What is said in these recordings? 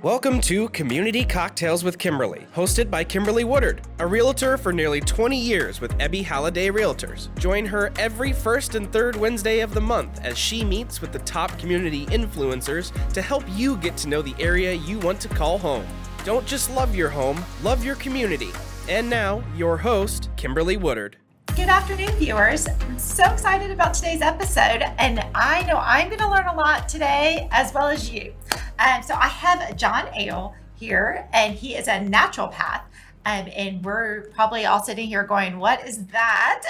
Welcome to Community Cocktails with Kimberly, hosted by Kimberly Woodard, a realtor for nearly 20 years with Ebby Halliday Realtors. Join her every first and third Wednesday of the month as she meets with the top community influencers to help you get to know the area you want to call home. Don't just love your home, love your community. And now, your host, Kimberly Woodard. Good afternoon, viewers. I'm so excited about today's episode, and I know I'm going to learn a lot today as well as you. So I have John Ayo here, and he is a naturopath, and we're probably all sitting here going, what is that?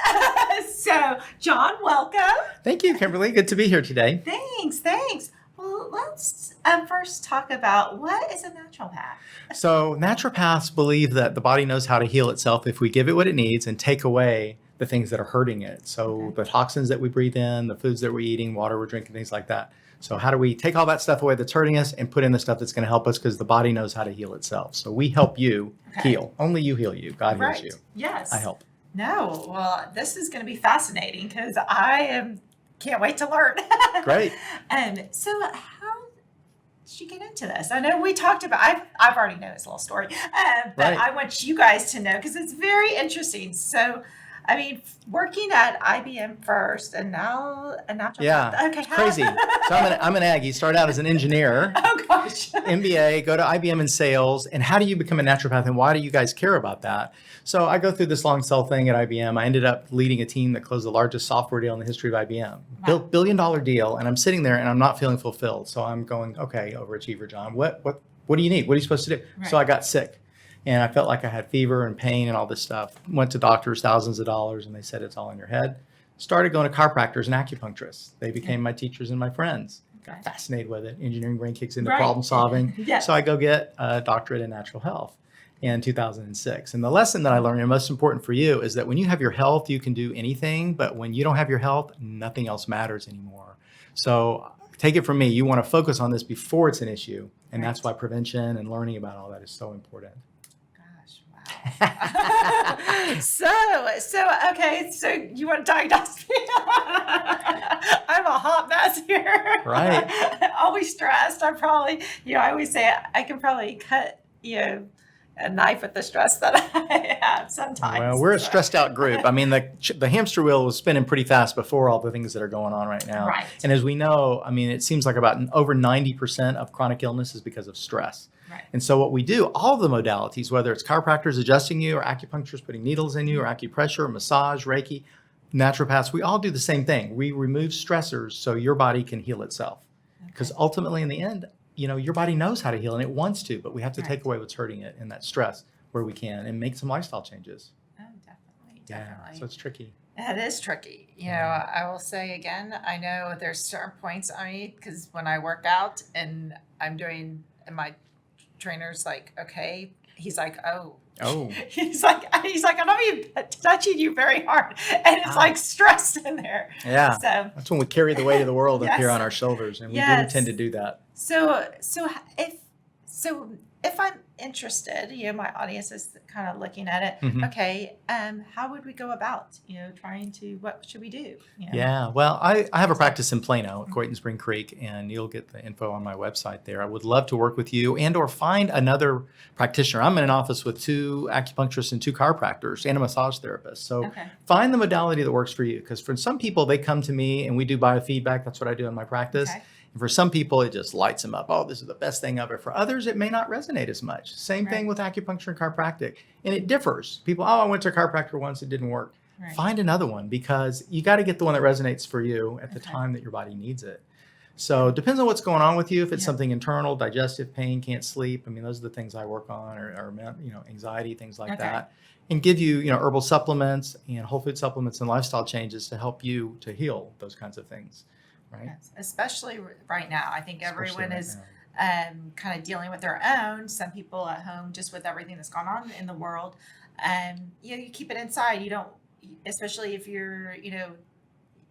So, John, welcome. Thank you, Kimberly. Good to be here today. Thanks. Well, let's first talk about what is a naturopath. So naturopaths believe that the body knows how to heal itself if we give it what it needs and take away the things that are hurting it. So the toxins that we breathe in, the foods that we're eating, water we're drinking, things like that. So how do we take all that stuff away that's hurting us and put in the stuff that's going to help us, because the body knows how to heal itself. So we help you heal. Only you heal you. God heals you. Yes. I help. No. Well, this is going to be fascinating because can't wait to learn. Great. So how did you get into this? I know we talked about, I've already know this little story, but I want you guys to know because it's very interesting. So, I mean, working at IBM first and now a naturopath. Yeah, okay, crazy. So I'm an Aggie. Start out as an engineer. Oh, gosh. MBA, go to IBM in sales. And how do you become a naturopath, and why do you guys care about that? So I go through this long sell thing at IBM. I ended up leading a team that closed the largest software deal in the history of IBM. Wow. Billion-dollar deal, and I'm sitting there and I'm not feeling fulfilled. So I'm going, okay, overachiever John, what do you need? What are you supposed to do? Right. So I got sick. And I felt like I had fever and pain and all this stuff. Went to doctors, thousands of dollars, and they said it's all in your head. Started going to chiropractors and acupuncturists. They became my teachers and my friends. Got fascinated with it. Engineering brain kicks into problem solving. Yes. So I go get a doctorate in natural health in 2006. And the lesson that I learned, and most important for you, is that when you have your health, you can do anything. But when you don't have your health, nothing else matters anymore. So take it from me, you want to focus on this before it's an issue. And that's why prevention and learning about all that is so important. So you want to diagnose me? I'm a hot mess here. Right. Always stressed. I always say I can probably cut, a knife with the stress that I have sometimes. Well, we're a stressed out group. I mean, the hamster wheel was spinning pretty fast before all the things that are going on right now. Right. And as we know, I mean, it seems like about over 90% of chronic illness is because of stress. Right. And so what we do, all of the modalities, whether it's chiropractors adjusting you or acupuncturists putting needles in you or acupressure, or massage, Reiki, naturopaths, we all do the same thing. We remove stressors so your body can heal itself. Because ultimately in the end, your body knows how to heal and it wants to, but we have to take away what's hurting it and that stress where we can and make some lifestyle changes. Oh, definitely. Yeah, so it's tricky. It is tricky. I will say again, I know there's certain points I need because when I work out and I'm doing, and my trainer's like, okay, he's like, oh. He's like, I'm not even touching you very hard. And it's like stressed in there. Yeah. So that's when we carry the weight of the world up here on our shoulders. And we do tend to do that. So if I'm interested, my audience is kind of looking at it. Mm-hmm. Okay. How would we go about, what should we do? Yeah. Well, I have a practice in Plano, Coyton Spring Creek, and you'll get the info on my website there. I would love to work with you and or find another practitioner. I'm in an office with 2 acupuncturists and 2 chiropractors and a massage therapist. So find the modality that works for you. Because for some people, they come to me and we do biofeedback. That's what I do in my practice. Okay. And for some people, it just lights them up. Oh, this is the best thing ever. For others, it may not resonate as much. Same thing with acupuncture and chiropractic. And it differs. People, I went to a chiropractor once, it didn't work. Right. Find another one because you got to get the one that resonates for you at the time that your body needs it. So it depends on what's going on with you. If it's something internal, digestive pain, can't sleep. I mean, those are the things I work on or anxiety, things like that. And give you, herbal supplements and whole food supplements and lifestyle changes to help you to heal those kinds of things. Right. Yes, especially right now. I think everyone is kind of dealing with their own. Some people at home, just with everything that's gone on in the world, you keep it inside. You don't, especially if you're,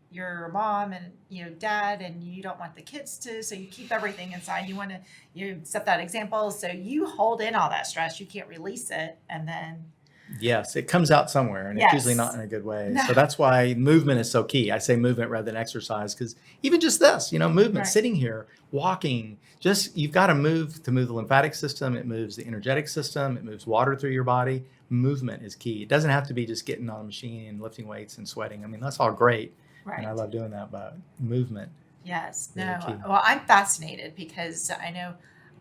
your mom and dad, and you don't want the kids to, so you keep everything inside. You want to set that example, so you hold in all that stress. You can't release it, and then Yes, it comes out somewhere, and it's usually not in a good way. So that's why movement is so key. I say movement rather than exercise, because even just this, movement, Right. sitting here, walking, you've got to move the lymphatic system. It moves the energetic system. It moves water through your body. Movement is key. It doesn't have to be just getting on a machine and lifting weights and sweating. I mean, that's all great, and I love doing that, but movement. Yes. Really No. key. Well, I'm fascinated because I know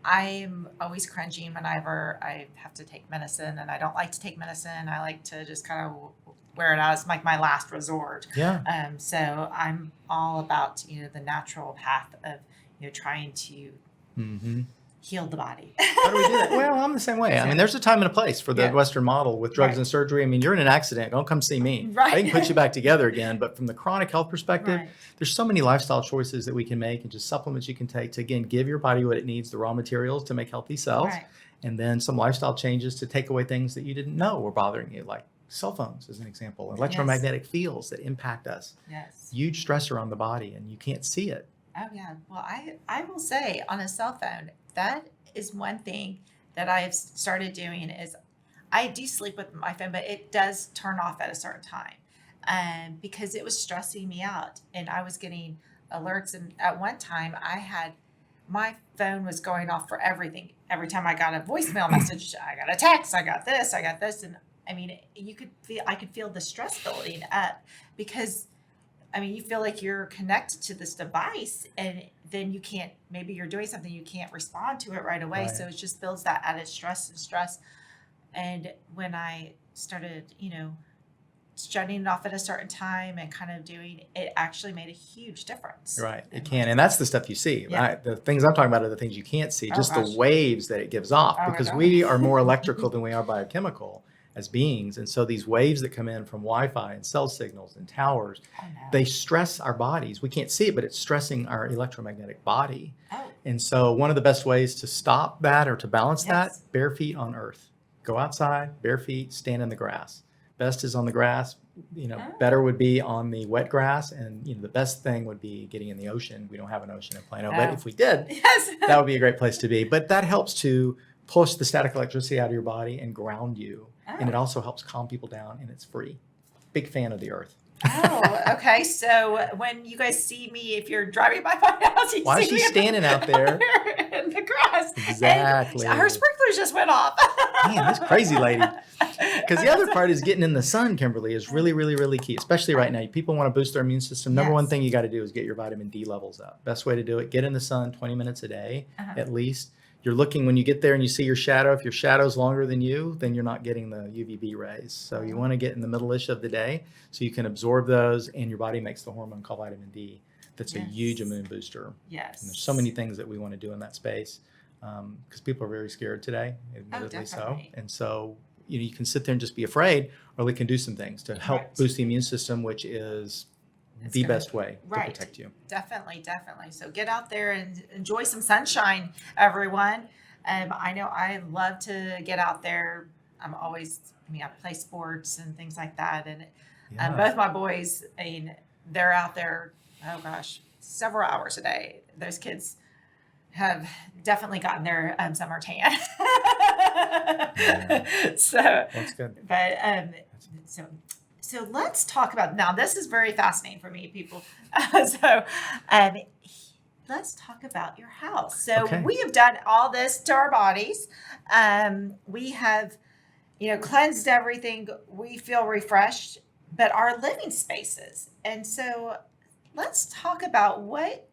I'm always cringing whenever I have to take medicine, and I don't like to take medicine. I like to just kind of wear it out as like my last resort. Yeah. So I'm all about, the natural path of, trying to Mm-hmm. heal the body. How do we do that? Well, I'm the same way. I mean, there's a time and a place for the Yeah. Western model with drugs Right. and surgery. I mean, you're in an accident. Don't come see me. Right. I can put you back together again. But from the chronic health perspective, Right. there's so many lifestyle choices that we can make and just supplements you can take to, again, give your body what it needs, the raw materials to make healthy cells, Right. and then some lifestyle changes to take away things that you didn't know were bothering you, like cell phones, as an example, electromagnetic fields that impact us. Yes. Huge stressor on the body, and you can't see it. Oh yeah. Well, I will say on a cell phone, that is one thing that I've started doing is I do sleep with my phone, but it does turn off at a certain time, because it was stressing me out, and I was getting alerts. And at one time, my phone was going off for everything. Every time I got a voicemail message, I got a text, I got this, and I mean, I could feel the stress building up because. I mean, you feel like you're connected to this device, and then maybe you're doing something, you can't respond to it right away. Right. So it just builds that added stress. And when I started, shutting it off at a certain time and kind of doing it, actually made a huge difference. Right. It can. And that's the stuff you see. Yeah. Right? The things I'm talking about are the things you can't see, Oh, just gosh. the waves that it gives off, Oh, my because God. we are more electrical than we are biochemical as beings. And so these waves that come in from Wi-Fi and cell signals and towers, Oh, no. they stress our bodies. We can't see it, but it's stressing our electromagnetic body. Oh, And so one of the best ways to stop that or to balance Yes. that, bare feet on earth. Go outside, bare feet, stand in the grass. Best is on the grass. Better would be on the wet grass. And, the best thing would be getting in the ocean. We don't have an ocean in Plano, but Oh. if we did, yes. that would be a great place to be. But that helps to push the static electricity out of your body and ground you. And it also helps calm people down, and it's free. Big fan of the earth. Oh, okay. So when you guys see me, if you're driving by my house, you Why see is she me standing out there? in the grass. Exactly. And her sprinklers just went off. Man, this crazy lady. Because the other part is getting in the sun, Kimberly, is really, really, really key, especially right now. People want to boost their immune system. Number one Yes. thing you got to do is get your vitamin D levels up. Best way to do it, get in the sun 20 minutes a day at least. You're looking when you get there and you see your shadow. If your shadow's longer than you, then you're not getting the UVB rays. So you want to get in the middle-ish of the day so you can absorb those, and your body makes the hormone called vitamin D. That's a huge immune booster. Yes. And there's so many things that we want to do in that space because people are very scared today, admittedly so. definitely. And so you can sit there and just be afraid, or we can do some things to help Right. boost the immune system, which is It's the gonna- best way Right. to protect you. Definitely. So get out there and enjoy some sunshine, everyone. I know I love to get out there. I play sports and things like that. And Yeah. both my boys, they're out there, oh gosh, several hours a day. Those kids have definitely gotten their summer tan. So, That's good. but so let's talk about, now this is very fascinating for me, people. Let's talk about your house. So Okay. we have done all this to our bodies. We have, cleansed everything. We feel refreshed, but our living spaces. And so let's talk about what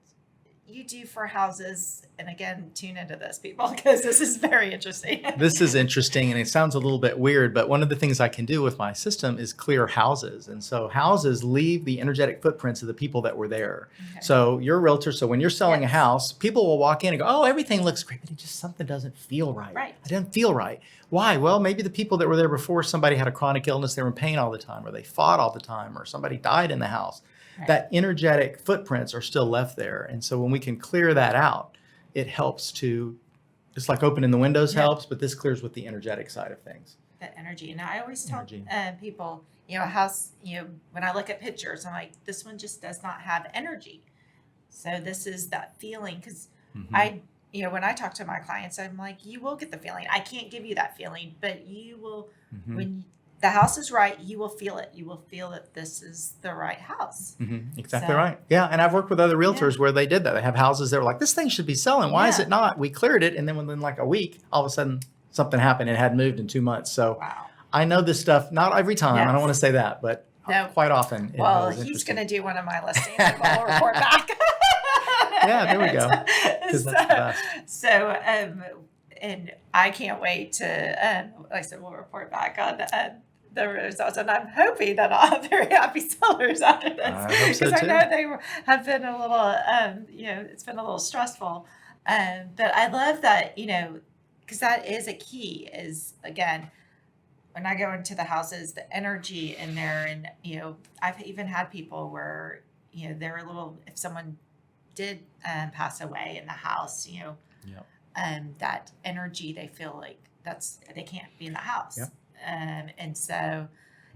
you do for houses. And again, tune into this, people, because this is very interesting. This is interesting, and it sounds a little bit weird, but one of the things I can do with my system is clear houses. And so houses leave the energetic footprints of the people that were there. Okay. So you're a realtor, so when you're selling Yes. a house, people will walk in and go, oh, everything looks great, but something doesn't feel right. Right. It doesn't feel right. Why? Well, maybe the people that were there before, somebody had a chronic illness, they were in pain all the time, or they fought all the time, or somebody died in the house. Right. That energetic footprints are still left there. And so when we can clear that out, it helps to, it's like opening the windows Yeah. helps, but this clears with the energetic side of things. That energy. And I always tell Energy. people, a house, when I look at pictures, I'm like, this one just does not have energy. So this is that feeling. Because when I talk to my clients, I'm like, you will get the feeling. I can't give you that feeling, but you will, the house is right, you will feel it. You will feel that this is the right house. Exactly So- right. Yeah. And I've worked with other realtors where they did that. They have houses that were like, this thing should be selling. Why is Yeah. it not? We cleared it. And then within like a week, all of a sudden something happened. It had moved in 2 months. So Wow. I know this stuff, not every time. I don't Yes. want to say that, but No. quite often. Well, is he's interesting. going to do one of my listings and we'll report back. Yeah, there we go. 'Cause that's the best. So, and I can't wait to, like I said, we'll report back on the results. And I'm hoping that I'll have very happy sellers after this. I hope so, Because too. I know they have been a little, it's been a little stressful. But I love that, because that is a key is, again, when I go into the houses, the energy in there. And, I've even had people where, they're a little, if someone did pass away in the house, Yep. that energy, they feel like they can't be in the house. Yep. And so,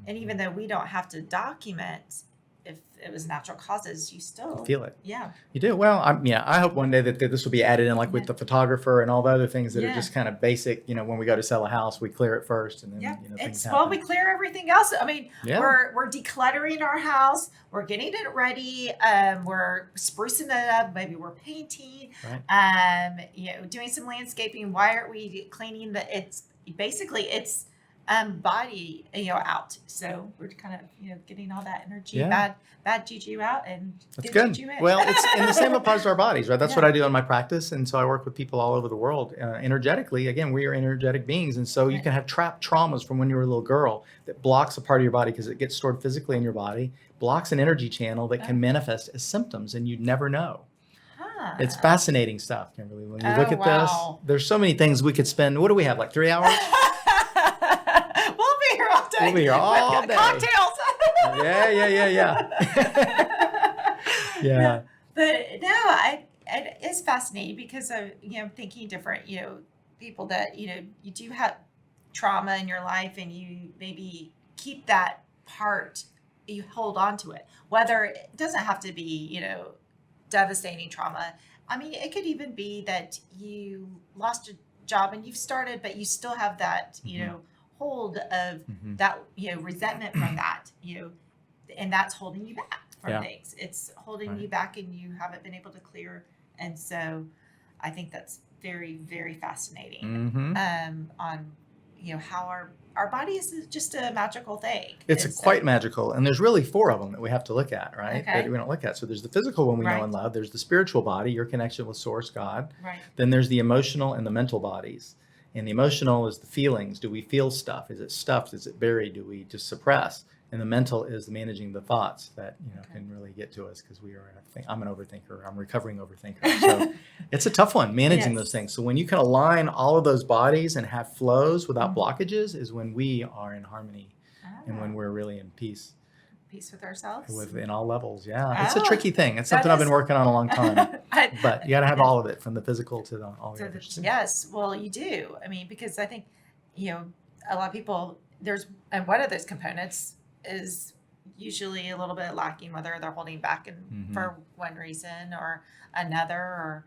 and even though we don't have to document if it was natural causes, you still Feel it. Yeah. You do? Well, I hope one day that this will be added in like with Yeah. the photographer and all the other things that are Yeah. just kind of basic. When we go to sell a house, we clear it first and then, Yeah, things well, happen. we clear everything else. I mean, Yeah. we're decluttering our house. We're getting it ready. We're sprucing it up. Maybe we're painting. Right. Doing some landscaping. Why aren't we cleaning it's body out? So we're kind of getting all that energy, Yeah. bad juju out, and That's good good. juju in. Well, and the same applies to our bodies, right? That's what Yeah. I do in my practice. And so I work with people all over the world energetically. Again, we are energetic beings. And so you Right. can have trapped traumas from when you were a little girl that blocks a part of your body because it gets stored physically in your body, blocks an energy channel that can manifest as symptoms and you'd never know. Huh. It's fascinating stuff, Kimberly. When you look Oh, at wow. this, there's so many things we could spend. What do we have, like 3 hours? We'll be here all day. We'll be here all with day. Cocktails. Yeah. But no, it is fascinating because of thinking different people that you do have trauma in your life and you maybe keep that part, you hold on to it, whether it doesn't have to be devastating trauma. I mean, it could even be that you lost a job and you've started, but you still have that hold of that resentment from that and that's holding you back from Yeah. things. It's holding Right. you back and you haven't been able to clear. And so I think that's very, very fascinating on how our body is just a magical thing. It's quite magical. And there's really 4 of them that we have to look at, right? Okay. That we don't look at. So there's the physical one we know Right. and love. There's the spiritual body, your connection with source, God. right. Then there's the emotional and the mental bodies. And the emotional is the feelings. Do we feel stuff? Is it stuffed? Is it buried? Do we just suppress? And the mental is managing the thoughts that can really get to us because we are. I'm an overthinker. I'm a recovering overthinker. So it's a tough one managing Yes. those things. So when you can align all of those bodies and have flows without blockages, is when we are in harmony and when we're really in peace Peace with ourselves. in all levels. Yeah, it's a Oh, tricky thing. It's that something I've been is- working on a long time. I- But you got to have all of it, from the physical to all the So others. yes, well, you do. I mean, because I think, a lot of people, and one of those components is usually a little bit lacking, whether they're holding back for one reason or another, or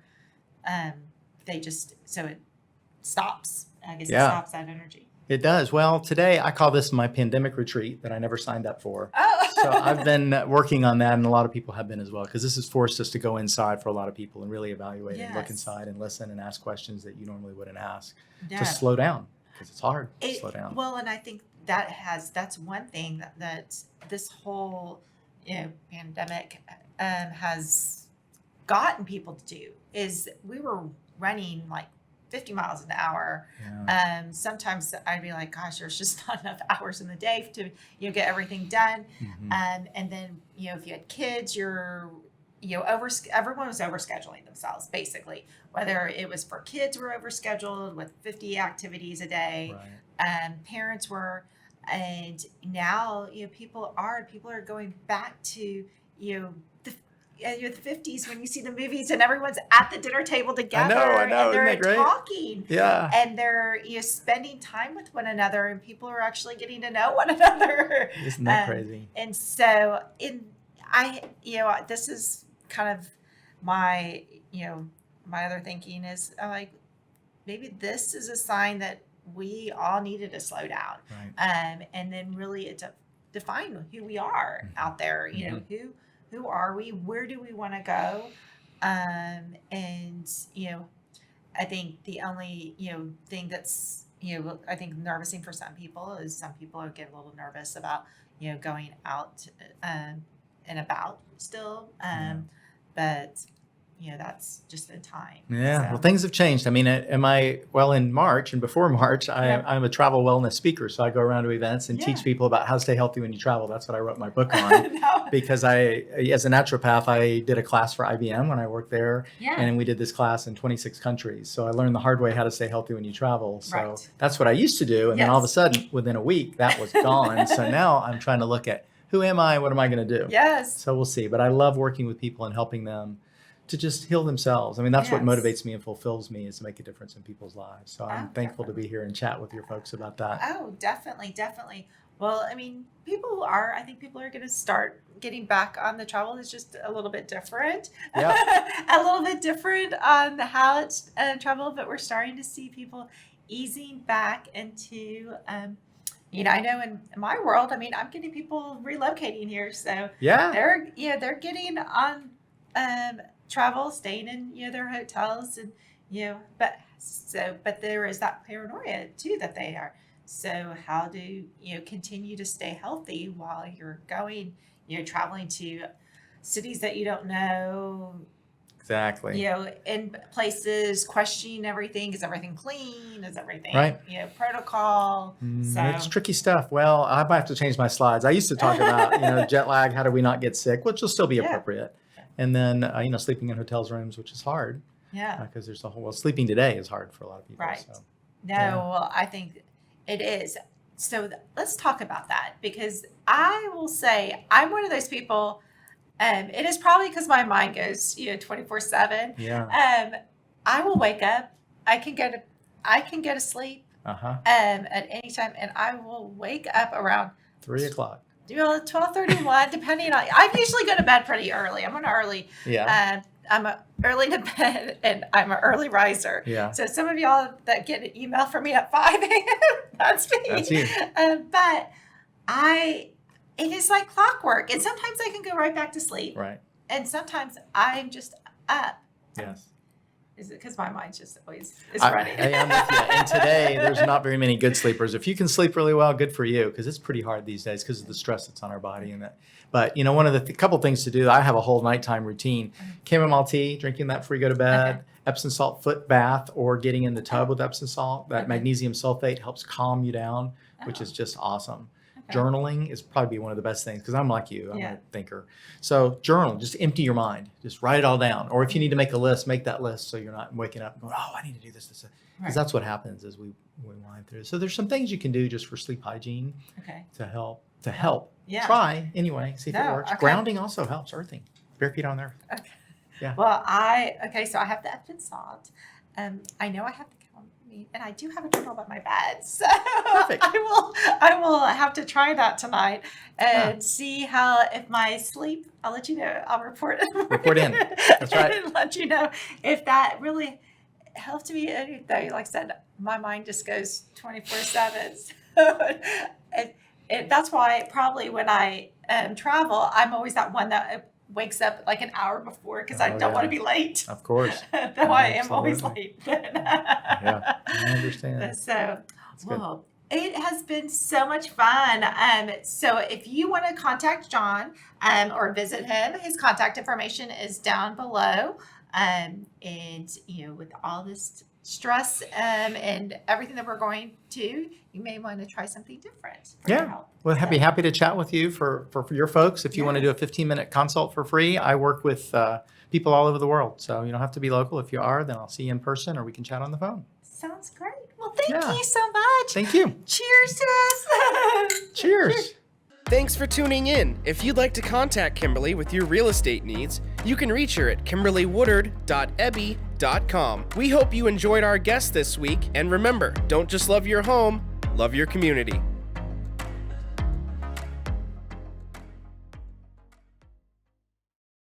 so it stops. I guess Yeah. it stops that energy. It does. Well, today I call this my pandemic retreat that I never signed up for. Oh, So I've been working on that, and a lot of people have been as well, because this has forced us to go inside for a lot of people and really evaluate and look Yes. inside and listen and ask questions that you normally wouldn't ask yeah. to slow down, because it's hard to slow down. Well, and I think that's one thing that this whole pandemic has gotten people to do is we were running like 50 miles an hour. Yeah. Sometimes I'd be like, gosh, there's just not enough hours in the day to get everything done. Mhm. And then if you had kids, everyone was overscheduling themselves, basically, whether it was for kids were overscheduled with 50 activities a day. Right. Parents were, and now people are going back to the 50s when you see the movies and everyone's at the dinner table together. I know. And they're Isn't that great? talking. Yeah. And they're spending time with one another, and people are actually getting to know one another. Isn't that crazy? And so this is kind of my my other thinking is like, maybe this is a sign that we all needed to slow down. Right. And then really define who we are out there. You know, who are we? Where do we want to go? And, you know, I think the only, you know, thing that's, you know, I think nervousing for some people is some people get a little nervous about, you know, going out and about still. But, you know, that's just the time. Yeah. So. Well, things have changed. I mean, in March and before March, I'm a travel wellness speaker. So I go around to events and teach people about how to stay healthy when you travel. That's what I wrote my book on. Because as a naturopath, I did a class for IBM when I worked there. Yeah. And we did this class in 26 countries. So I learned the hard way how to stay healthy when you travel. So that's what I used to do. And then all of a sudden, within a week, that was gone. So now I'm trying to look at who am I? What am I going to do? Yes. So we'll see. But I love working with people and helping them to just heal themselves. I mean, that's what motivates me and fulfills me, is to make a difference in people's lives. So I'm thankful to be here and chat with your folks about that. Oh, definitely. Well, I mean, I think people are going to start getting back on the travel. It's just a little bit different. Yeah. A little bit different on how it's travel, but we're starting to see people easing back into, you know, I know in my world, I mean, I'm getting people relocating here. So they're getting on, travel, staying in, you know, their hotels, and, you know, but there is that paranoia too that they are. So how do you know continue to stay healthy while you're going, you know, traveling to cities that you don't know? Exactly. You know, in places, questioning everything. Is everything clean? Is everything you know, protocol? So it's tricky stuff. Well, I might have to change my slides. I used to talk about, you know, jet lag. How do we not get sick? Which will still be appropriate. And then, you know, sleeping in hotels rooms, which is hard. Yeah. Because there's sleeping today is hard for a lot of people. Right. So, well, I think it is. So let's talk about that, because I will say I'm one of those people, it is probably because my mind goes, you know, 24/7. Yeah. I will wake up. I can go to sleep at any time, and I will wake up around 3 o'clock. 12:31, depending on. I usually go to bed pretty early. I'm an early. Yeah. I'm early to bed, and I'm an early riser. Yeah. So some of y'all that get an email from me at 5 a.m. That's me. That's you. But it is like clockwork, and sometimes I can go right back to sleep. Right. And sometimes I'm just up. Yes. Is it because my mind's just always running? I'm with you. And today, there's not very many good sleepers. If you can sleep really well, good for you, because it's pretty hard these days because of the stress that's on our body and that. But, you know, one of the couple things to do, I have a whole nighttime routine. Chamomile tea, drinking that before you go to bed, Epsom salt foot bath, or getting in the tub with Epsom salt. That magnesium sulfate helps calm you down, which is just awesome. Journaling is probably one of the best things, because I'm like you, I'm a thinker. So journal, just empty your mind, just write it all down. Or if you need to make a list, make that list so you're not waking up and going, oh, I need to do this. Because that's what happens as we wind through. So there's some things you can do just for sleep hygiene to help. Yeah. Try anyway, see if it works. Grounding also helps, earthing. Bare feet on the earth. Okay. Yeah. Well, so I have the Epsom salt. I know I have the chamomile, and I do have a journal by my bed. So I will have to try that tonight and see if my sleep. I'll let you know. I'll report in. That's right. And let you know if that really helped me. Anything. Like I said, my mind just goes 24/7. So that's why probably when I travel, I'm always that one that wakes up like an hour before, because I don't want to be late. Of course. Though I am always late. Yeah, I understand. So, well, it has been so much fun. So if you want to contact John or visit him, his contact information is down below. And, you know, with all this stress and everything that we're going to, you may want to try something different. Yeah. Well, I'd be happy to chat with you for your folks. If you want to do a 15-minute consult for free, I work with people all over the world. So you don't have to be local. If you are, then I'll see you in person, or we can chat on the phone. Sounds great. Well, thank you so much. Thank you. Cheers to us. Cheers. Thanks for tuning in. If you'd like to contact Kimberly with your real estate needs, you can reach her at kimberlywoodard.ebby.com. We hope you enjoyed our guest this week, and remember, don't just love your home, love your community.